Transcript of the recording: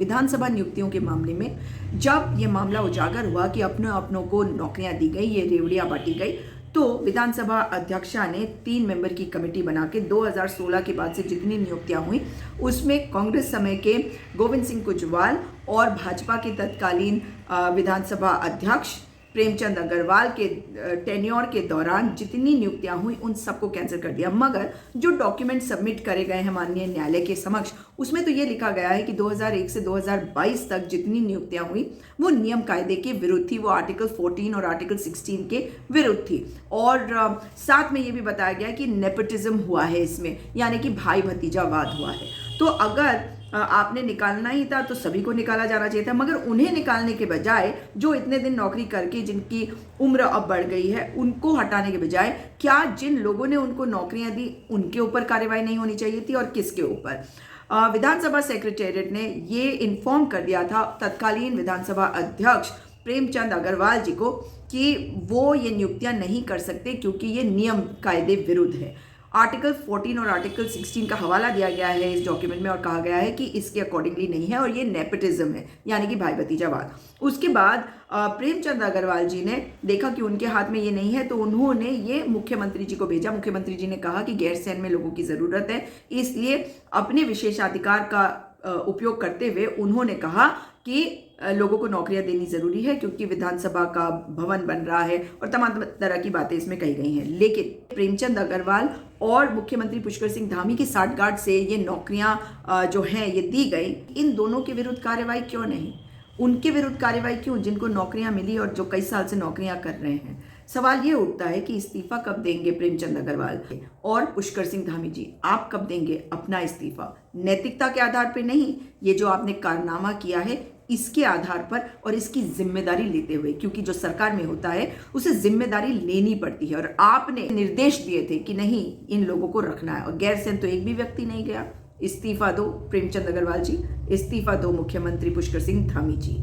विधानसभा नियुक्तियों के मामले में जब ये मामला उजागर हुआ कि अपने अपनों को नौकरियां दी गई, ये रेवड़ियां बांटी गई, तो विधानसभा अध्यक्षा ने 3 मेंबर की कमेटी बना के 2016 के बाद से जितनी नियुक्तियां हुई उसमें कांग्रेस समय के गोविंद सिंह कुजवाल और भाजपा के तत्कालीन विधानसभा अध्यक्ष प्रेमचंद अग्रवाल के टेन्योर के दौरान जितनी नियुक्तियां हुई उन सबको कैंसिल कर दिया। मगर जो डॉक्यूमेंट सबमिट करे गए हैं माननीय न्यायालय के समक्ष, उसमें तो ये लिखा गया है कि 2001 से 2022 तक जितनी नियुक्तियां हुई वो नियम कायदे के विरुद्ध थी, वो आर्टिकल 14 और आर्टिकल 16 के विरुद्ध थी। और साथ में ये भी बताया गया कि नेपोटिज्म हुआ है इसमें, यानी कि भाई भतीजावाद हुआ है। तो अगर आपने निकालना ही था तो सभी को निकाला जाना चाहिए था, मगर उन्हें निकालने के बजाय जो इतने दिन नौकरी करके जिनकी उम्र अब बढ़ गई है उनको हटाने के बजाय क्या जिन लोगों ने उनको नौकरियां दी उनके ऊपर कार्रवाई नहीं होनी चाहिए थी और किसके ऊपर? विधानसभा सेक्रेटेरिएट ने ये इन्फॉर्म कर दिया था तत्कालीन विधानसभा अध्यक्ष प्रेमचंद अग्रवाल जी को कि वो ये नियुक्तियां नहीं कर सकते क्योंकि ये नियम कायदे विरुद्ध है। आर्टिकल 14 और आर्टिकल 16 का हवाला दिया गया है इस डॉक्यूमेंट में और कहा गया है कि इसके अकॉर्डिंगली नहीं है और ये नेपोटिज्म है, यानी कि भाई भतीजावाद। उसके बाद प्रेमचंद अग्रवाल जी ने देखा कि उनके हाथ में ये नहीं है तो उन्होंने ये मुख्यमंत्री जी को भेजा। मुख्यमंत्री जी ने कहा कि गैरसैंण में लोगों की ज़रूरत है, इसलिए अपने विशेषाधिकार का उपयोग करते हुए उन्होंने कहा कि लोगों को नौकरियां देनी जरूरी है क्योंकि विधानसभा का भवन बन रहा है और तमाम तरह की बातें इसमें कही गई हैं। लेकिन प्रेमचंद अग्रवाल और मुख्यमंत्री पुष्कर सिंह धामी की साठगांठ से ये नौकरियां जो हैं ये दी गई, इन दोनों के विरुद्ध कार्रवाई क्यों नहीं? उनके विरुद्ध कार्रवाई क्यों जिनको नौकरियां मिली और जो कई साल से नौकरियां कर रहे हैं? सवाल ये उठता है कि इस्तीफा कब देंगे प्रेमचंद अग्रवाल और पुष्कर सिंह धामी जी? आप कब देंगे अपना इस्तीफा? नैतिकता के आधार पर नहीं, ये जो आपने कारनामा किया है इसके आधार पर और इसकी जिम्मेदारी लेते हुए, क्योंकि जो सरकार में होता है उसे जिम्मेदारी लेनी पड़ती है। और आपने निर्देश दिए थे कि नहीं इन लोगों को रखना है और गैरसैंण तो एक भी व्यक्ति नहीं गया। इस्तीफा दो प्रेमचंद अग्रवाल जी, इस्तीफा दो मुख्यमंत्री पुष्कर सिंह धामी जी।